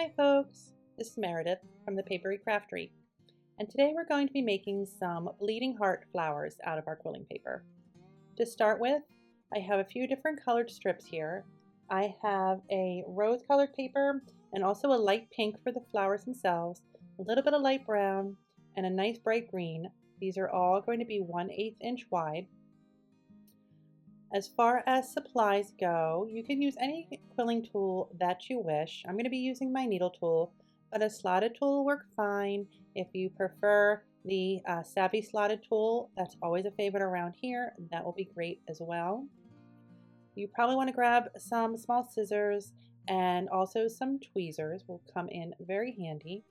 Hi folks, this is Meredith from the Papery Craftery, and today we're going to be making some bleeding heart flowers out of our quilling paper. To start with, I have a few different colored strips here. I have a rose colored paper and also a light pink for the flowers themselves, a little bit of light brown, and a nice bright green. These are all going to be 1/8 inch wide. As far as supplies go, you can use any quilling tool that you wish. I'm going to be using my needle tool, but a slotted tool will work fine. If you prefer the Savvy slotted tool, that's always a favorite around here. That will be great as well. You probably want to grab some small scissors and also some tweezers will come in very handy.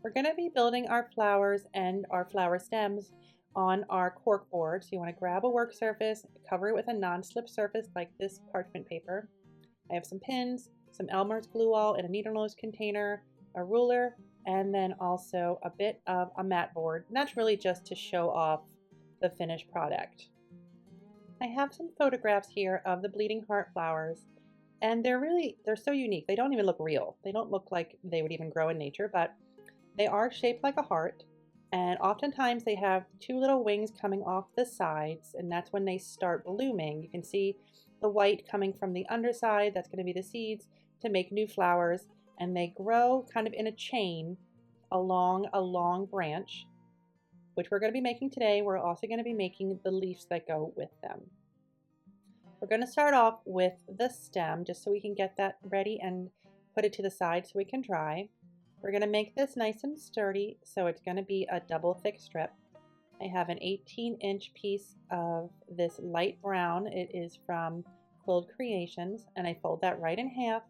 We're going to be building our flowers and our flower stems on our cork board. So you want to grab a work surface, cover it with a non-slip surface like this parchment paper. I have some pins, some Elmer's glue all in a needle nose container, a ruler, and then also a bit of a mat board. And that's really just to show off the finished product. I have some photographs here of the bleeding heart flowers, and they're so unique. They don't even look real. They don't look like they would even grow in nature, but they are shaped like a heart. And oftentimes they have two little wings coming off the sides, and that's when they start blooming. You can see the white coming from the underside. That's going to be the seeds to make new flowers, and they grow kind of in a chain along a long branch, which we're going to be making today. We're also going to be making the leaves that go with them. We're going to start off with the stem just so we can get that ready and put it to the side so we can dry. We're going to make this nice and sturdy, so it's going to be a double thick strip. I have an 18-inch piece of this light brown. It is from Quilled Creations, and I fold that right in half.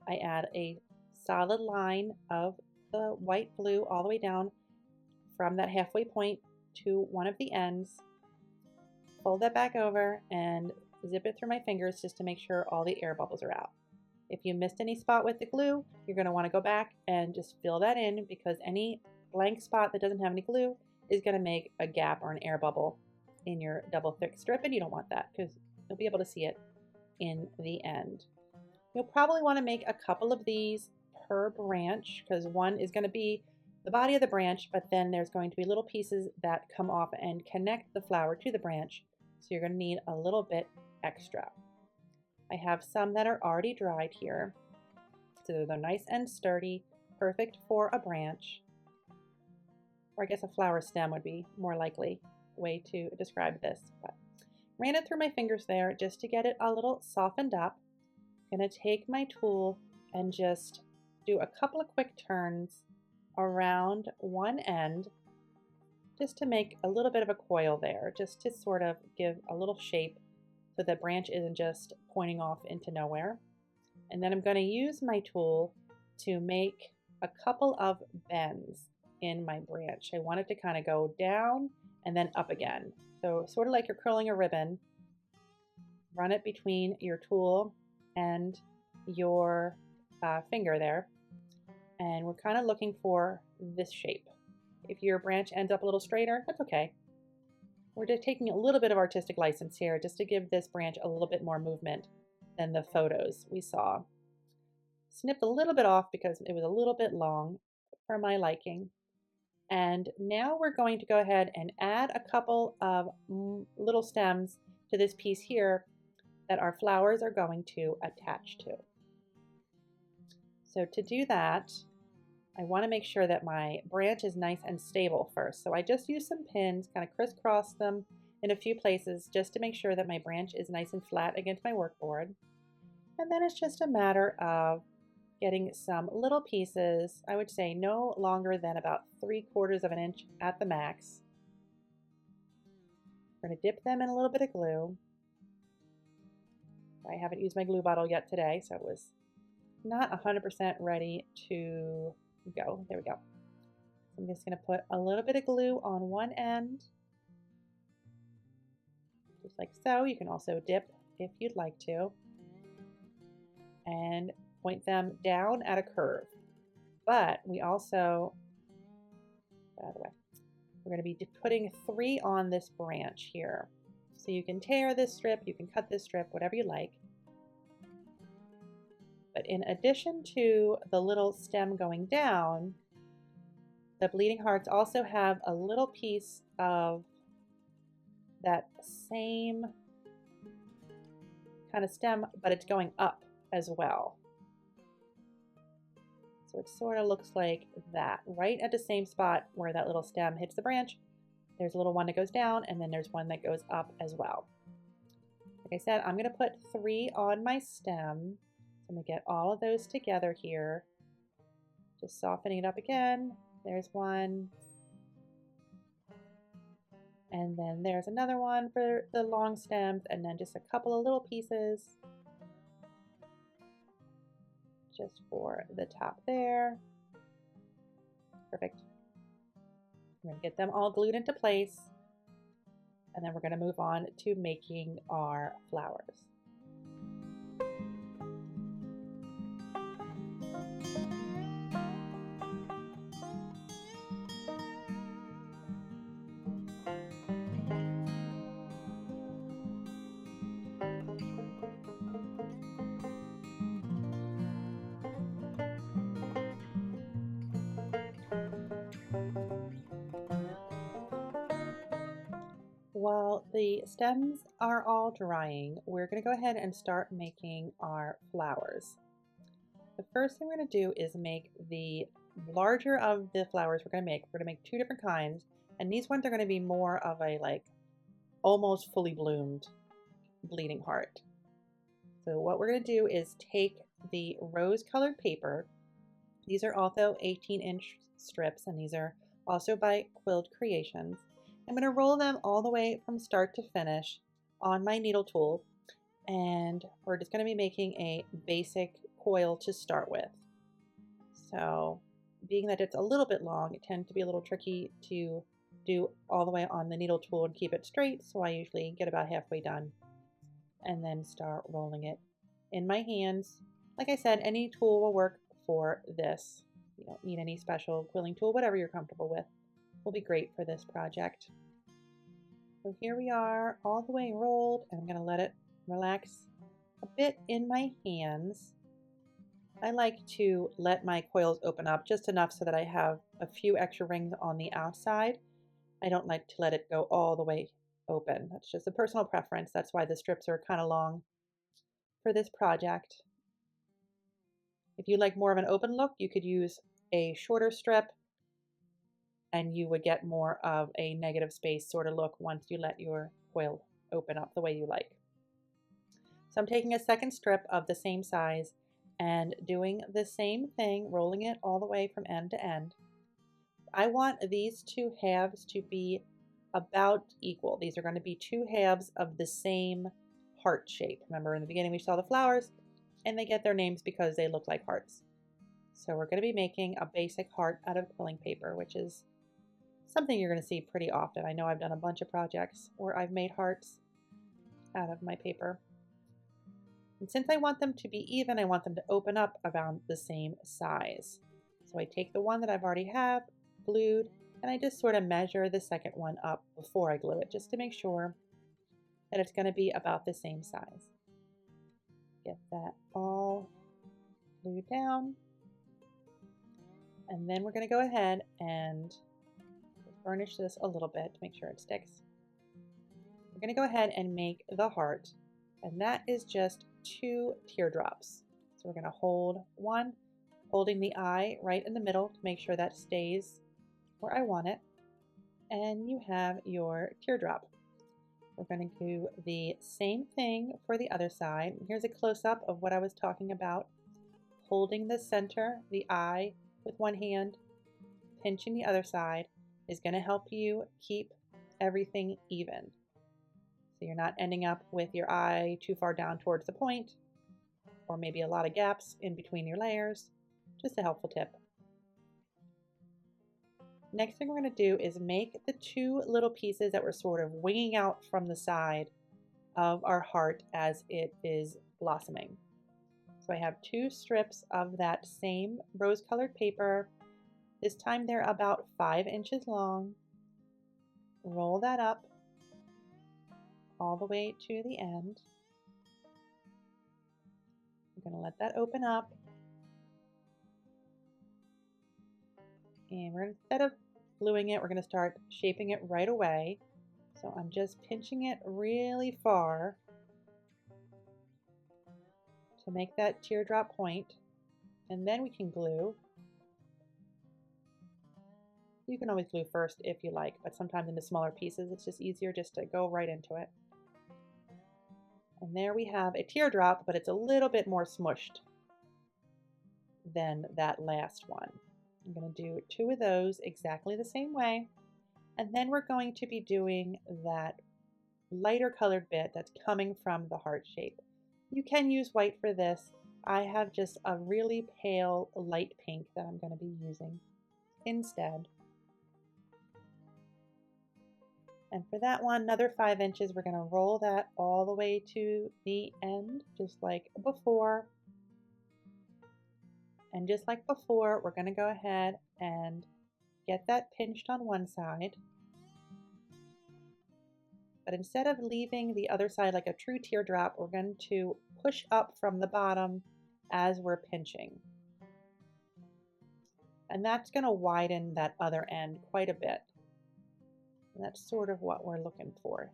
I add a solid line of the white glue all the way down from that halfway point to one of the ends. Fold that back over and zip it through my fingers just to make sure all the air bubbles are out. If you missed any spot with the glue, you're going to want to go back and just fill that in, because any blank spot that doesn't have any glue is going to make a gap or an air bubble in your double thick strip, and you don't want that because you'll be able to see it in the end. You'll probably want to make a couple of these per branch, because one is going to be the body of the branch, but then there's going to be little pieces that come off and connect the flower to the branch, so you're going to need a little bit extra. I have some that are already dried here, so they're nice and sturdy, perfect for a branch, or I guess a flower stem would be more likely way to describe this. But ran it through my fingers there just to get it a little softened up. I'm going to take my tool and just do a couple of quick turns around one end just to make a little bit of a coil there, just to sort of give a little shape so the branch isn't just pointing off into nowhere. And then I'm going to use my tool to make a couple of bends in my branch. I want it to kind of go down and then up again. So sort of like you're curling a ribbon, run it between your tool and your finger there. And we're kind of looking for this shape. If your branch ends up a little straighter, that's okay. We're just taking a little bit of artistic license here just to give this branch a little bit more movement than the photos we saw. Snipped a little bit off because it was a little bit long for my liking. And now we're going to go ahead and add a couple of little stems to this piece here that our flowers are going to attach to. So to do that, I want to make sure that my branch is nice and stable first. So I just use some pins, kind of crisscross them in a few places just to make sure that my branch is nice and flat against my workboard. And then it's just a matter of getting some little pieces, I would say no longer than about 3/4 of an inch at the max. We're going to dip them in a little bit of glue. I haven't used my glue bottle yet today, so it was not 100% ready to go. There we go. I'm just going to put a little bit of glue on one end, just like so. You can also dip if you'd like to, and point them down at a curve. But we also, by the way, we're going to be putting 3 on this branch here. So you can tear this strip, you can cut this strip, whatever you like. But in addition to the little stem going down, the bleeding hearts also have a little piece of that same kind of stem, but it's going up as well. So it sort of looks like that, right at the same spot where that little stem hits the branch. There's a little one that goes down, and then there's one that goes up as well. Like I said, I'm going to put 3 on my stem. So I'm going to get all of those together here. Just softening it up again. There's one. And then there's another one for the long stems, and then just a couple of little pieces just for the top there. Perfect. We're going to get them all glued into place, and then we're going to move on to making our flowers. While the stems are all drying, we're going to go ahead and start making our flowers. The first thing we're going to do is make the larger of the flowers we're going to make. We're going to make 2 different kinds, and these ones are going to be more of a like almost fully bloomed bleeding heart. So what we're going to do is take the rose colored paper. These are also 18-inch strips, and these are also by Quilled Creations. I'm going to roll them all the way from start to finish on my needle tool, and we're just going to be making a basic coil to start with. So being that it's a little bit long, it tends to be a little tricky to do all the way on the needle tool and keep it straight, so I usually get about halfway done and then start rolling it in my hands. Like I said, any tool will work for this. You don't need any special quilling tool, whatever you're comfortable with will be great for this project. So here we are, all the way rolled, and I'm going to let it relax a bit in my hands. I like to let my coils open up just enough so that I have a few extra rings on the outside. I don't like to let it go all the way open. That's just a personal preference. That's why the strips are kind of long for this project. If you like more of an open look, you could use a shorter strip, and you would get more of a negative space sort of look once you let your coil open up the way you like. So I'm taking a second strip of the same size and doing the same thing, rolling it all the way from end to end. I want these 2 halves to be about equal. These are going to be 2 halves of the same heart shape. Remember in the beginning we saw the flowers, and they get their names because they look like hearts. So we're going to be making a basic heart out of quilling paper, which is something you're going to see pretty often. I know I've done a bunch of projects where I've made hearts out of my paper. And since I want them to be even, I want them to open up around the same size. So I take the one that I've already have glued, and I just sort of measure the second one up before I glue it, just to make sure that it's going to be about the same size. Get that all glued down. And then we're going to go ahead and burnish this a little bit to make sure it sticks. We're going to go ahead and make the heart, and that is just 2 teardrops. So we're going to hold one, holding the eye right in the middle to make sure that stays where I want it, and you have your teardrop. We're going to do the same thing for the other side. Here's a close-up of what I was talking about. Holding the center, the eye, with one hand, pinching the other side, is going to help you keep everything even. So you're not ending up with your eye too far down towards the point, or maybe a lot of gaps in between your layers. Just a helpful tip. Next thing we're going to do is make the 2 little pieces that were sort of winging out from the side of our heart as it is blossoming. So I have 2 strips of that same rose-colored paper. This time they're about 5 inches long. Roll that up all the way to the end. I'm going to let that open up. And instead of gluing it, we're going to start shaping it right away. So I'm just pinching it really far to make that teardrop point, and then we can glue. You can always glue first if you like, but sometimes in the smaller pieces it's just easier just to go right into it. And there we have a teardrop, but it's a little bit more smushed than that last one. I'm going to do 2 of those exactly the same way, and then we're going to be doing that lighter colored bit that's coming from the heart shape. You can use white for this. I have just a really pale light pink that I'm going to be using instead. And for that one, another 5 inches, we're going to roll that all the way to the end, just like before. And just like before, we're going to go ahead and get that pinched on one side. But instead of leaving the other side like a true teardrop, we're going to push up from the bottom as we're pinching. And that's going to widen that other end quite a bit. And that's sort of what we're looking for.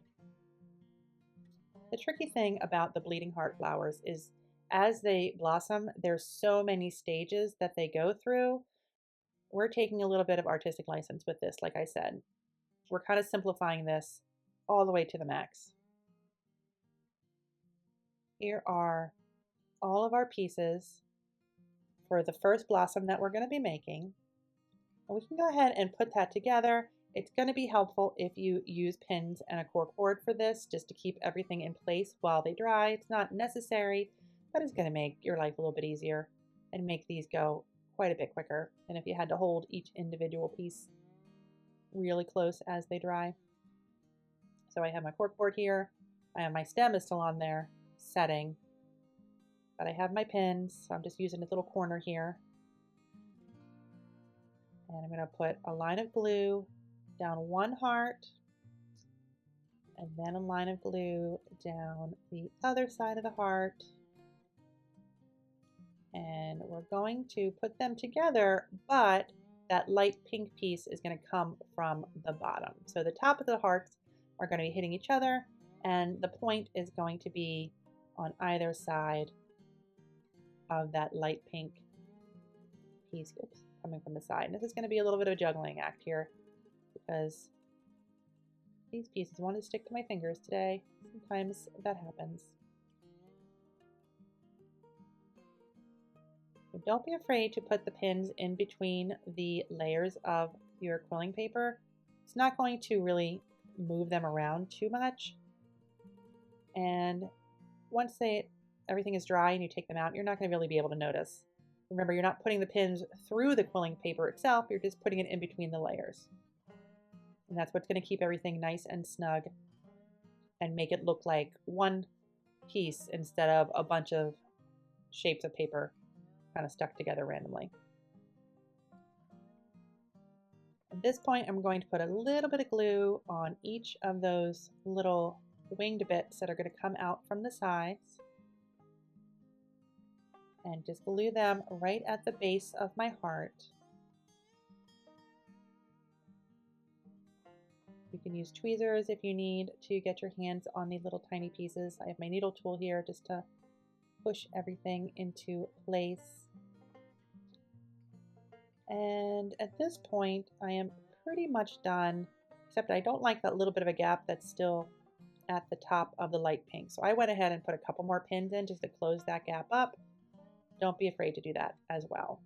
The tricky thing about the bleeding heart flowers is as they blossom, there's so many stages that they go through. We're taking a little bit of artistic license with this, like I said. We're kind of simplifying this all the way to the max. Here are all of our pieces for the first blossom that we're going to be making. And we can go ahead and put that together. It's going to be helpful if you use pins and a cork board for this, just to keep everything in place while they dry. It's not necessary, but it's going to make your life a little bit easier and make these go quite a bit quicker than if you had to hold each individual piece really close as they dry. So I have my cork board here. I have my stem is still on there setting, but I have my pins, so I'm just using this little corner here. And I'm going to put a line of glue down one heart, and then a line of glue down the other side of the heart. And we're going to put them together, but that light pink piece is going to come from the bottom. So the top of the hearts are going to be hitting each other, and the point is going to be on either side of that light pink piece. Oops, coming from the side. And this is going to be a little bit of a juggling act here, because these pieces want to stick to my fingers today. Sometimes that happens. But don't be afraid to put the pins in between the layers of your quilling paper. It's not going to really move them around too much. And once everything is dry and you take them out, you're not going to really be able to notice. Remember, you're not putting the pins through the quilling paper itself, you're just putting it in between the layers. And that's what's going to keep everything nice and snug and make it look like one piece instead of a bunch of shapes of paper kind of stuck together randomly. At this point, I'm going to put a little bit of glue on each of those little winged bits that are going to come out from the sides, and just glue them right at the base of my heart. You can use tweezers if you need to get your hands on these little tiny pieces. I have my needle tool here just to push everything into place. And at this point, I am pretty much done, except I don't like that little bit of a gap that's still at the top of the light pink. So I went ahead and put a couple more pins in just to close that gap up. Don't be afraid to do that as well.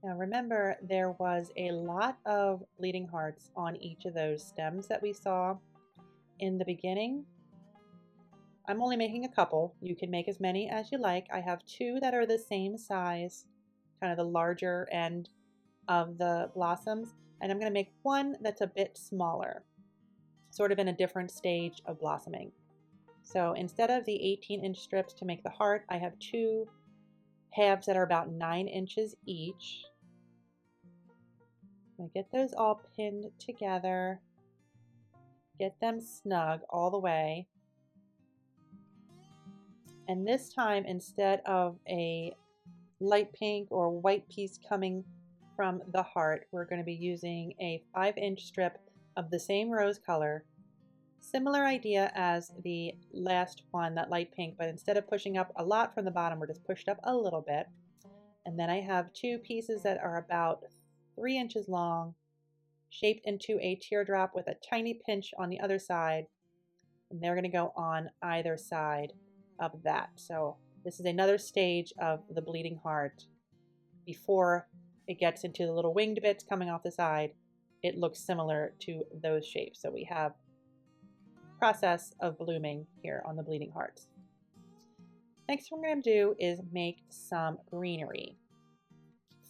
Now remember, there was a lot of bleeding hearts on each of those stems that we saw in the beginning. I'm only making a couple. You can make as many as you like. I have 2 that are the same size, kind of the larger end of the blossoms, and I'm going to make one that's a bit smaller, sort of in a different stage of blossoming. So instead of the 18-inch strips to make the heart, I have 2 halves that are about 9 inches each. I'm going to get those all pinned together, get them snug all the way. And this time, instead of a light pink or white piece coming from the heart, we're going to be using a 5-inch strip of the same rose color. Similar idea as the last one, that light pink, but instead of pushing up a lot from the bottom, we're just pushed up a little bit. And then I have 2 pieces that are about 3 inches long, shaped into a teardrop with a tiny pinch on the other side. And they're going to go on either side of that. So this is another stage of the bleeding heart. Before it gets into the little winged bits coming off the side, it looks similar to those shapes. So we have process of blooming here on the bleeding hearts. Next what we're going to do is make some greenery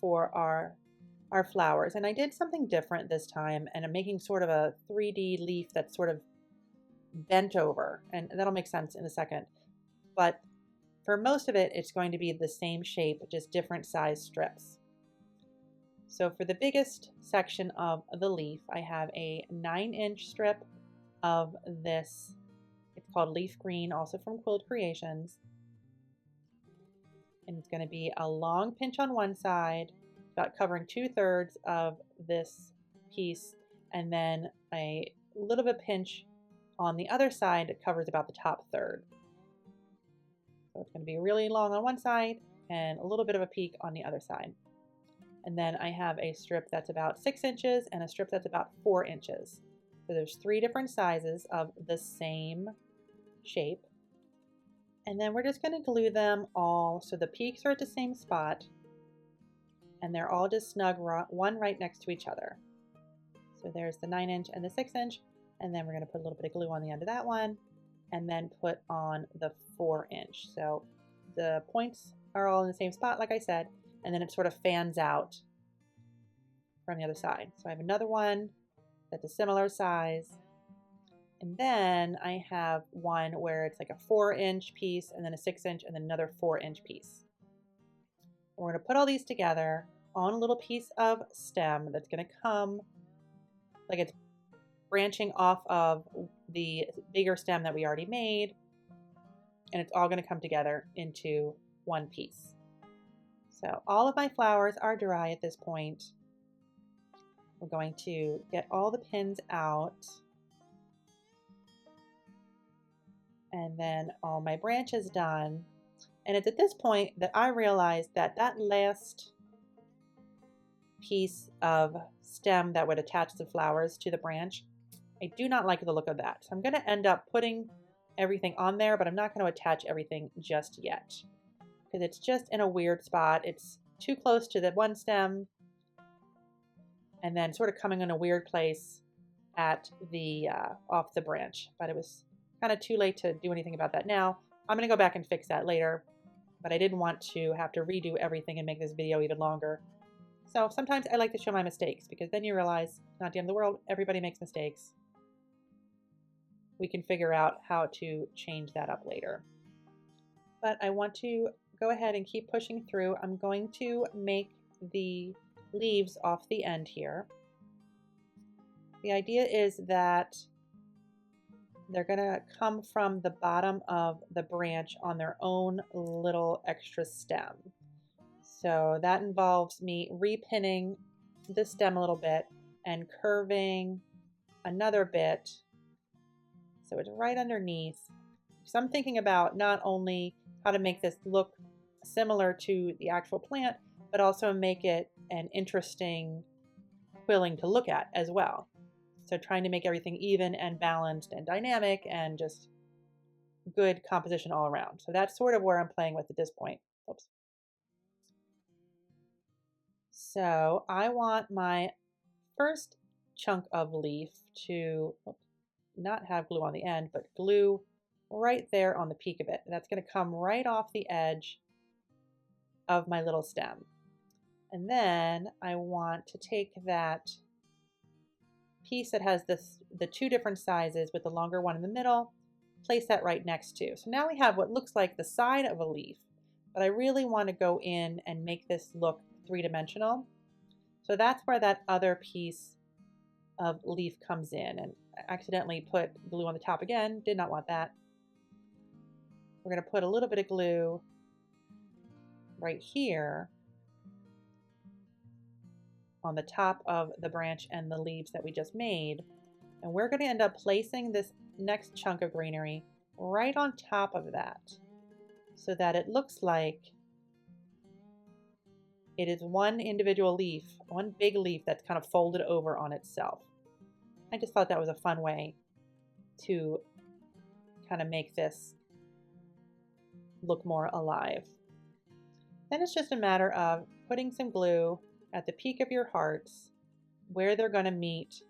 for our flowers. And I did something different this time, and I'm making sort of a 3D leaf that's sort of bent over, and that'll make sense in a second. But for most of it, it's going to be the same shape, just different size strips. So for the biggest section of the leaf, I have a 9-inch strip of this. It's called Leaf Green, also from Quilt Creations. And it's going to be a long pinch on one side, about covering 2/3 of this piece, and then a little bit of pinch on the other side that covers about the top third. So it's going to be really long on one side and a little bit of a peak on the other side. And then I have a strip that's about 6 inches and a strip that's about 4 inches. So there's 3 different sizes of the same shape. And then we're just going to glue them all so the peaks are at the same spot and they're all just snug, one right next to each other. So there's the 9-inch and the 6-inch, and then we're going to put a little bit of glue on the end of that one and then put on the 4-inch. So the points are all in the same spot, like I said, and then it sort of fans out from the other side. So I have another one that's a similar size. And then I have one where it's like a 4-inch piece and then a 6-inch and then another 4-inch piece. And we're going to put all these together on a little piece of stem that's going to come like it's branching off of the bigger stem that we already made. And it's all going to come together into one piece. So all of my flowers are dry at this point. We're going to get all the pins out. And then all my branches done. And it's at this point that I realized that that last piece of stem that would attach the flowers to the branch, I do not like the look of that. So I'm going to end up putting everything on there, but I'm not going to attach everything just yet because it's just in a weird spot. It's too close to the one stem and then sort of coming in a weird place at the off the branch, but it was kind of too late to do anything about that now. I'm going to go back and fix that later, but I didn't want to have to redo everything and make this video even longer. So sometimes I like to show my mistakes because then you realize it's not the end of the world. Everybody makes mistakes. We can figure out how to change that up later. But I want to go ahead and keep pushing through. I'm going to make the leaves off the end here. The idea is that they're going to come from the bottom of the branch on their own little extra stem. So that involves me repinning the stem a little bit and curving another bit so it's right underneath. So I'm thinking about not only how to make this look similar to the actual plant, but also make it an interesting quilling to look at as well. So trying to make everything even and balanced and dynamic and just good composition all around. So that's sort of where I'm playing with at this point. Oops. So I want my first chunk of leaf to not have glue on the end, but glue right there on the peak of it. And that's going to come right off the edge of my little stem. And then I want to take that piece that has the 2 different sizes with the longer one in the middle, place that right next to. So now we have what looks like the side of a leaf, but I really want to go in and make this look 3-dimensional. So that's where that other piece of leaf comes in, and I accidentally put glue on the top again, did not want that. we're going to put a little bit of glue right here on the top of the branch and the leaves that we just made. And we're going to end up placing this next chunk of greenery right on top of that so that it looks like it is one individual leaf, one big leaf that's kind of folded over on itself. I just thought that was a fun way to kind of make this look more alive. Then it's just a matter of putting some glue at the peak of your hearts where they're going to meet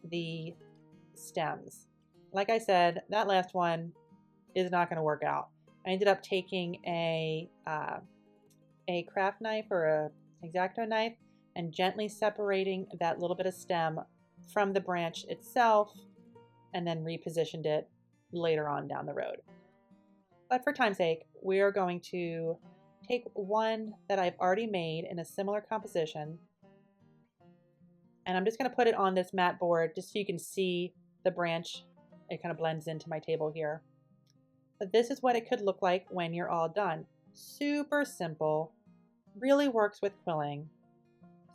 the stems. Like I said, that last one is not going to work out. I ended up taking a craft knife or a X-Acto knife and gently separating that little bit of stem from the branch itself, and then repositioned it later on down the road. But for time's sake, we are going to take one that I've already made in a similar composition, and I'm just going to put it on this mat board just so you can see the branch. It kind of blends into my table here. But this is what it could look like when you're all done. Super simple, really works with quilling.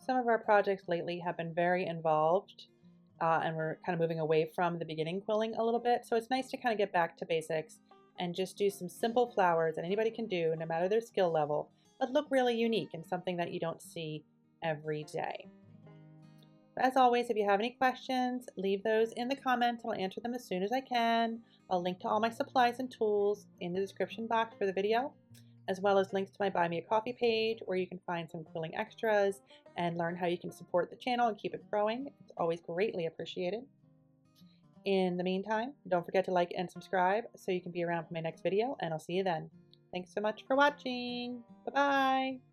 Some of our projects lately have been very involved, and we're kind of moving away from the beginning quilling a little bit. So it's nice to kind of get back to basics and just do some simple flowers that anybody can do, no matter their skill level, but look really unique and something that you don't see every day. As always, if you have any questions, leave those in the comments. I'll answer them as soon as I can. I'll link to all my supplies and tools in the description box for the video, as well as links to my Buy Me a Coffee page where you can find some quilling extras and learn how you can support the channel and keep it growing. It's always greatly appreciated. In the meantime, don't forget to like and subscribe so you can be around for my next video, and I'll see you then. Thanks so much for watching. Bye-bye.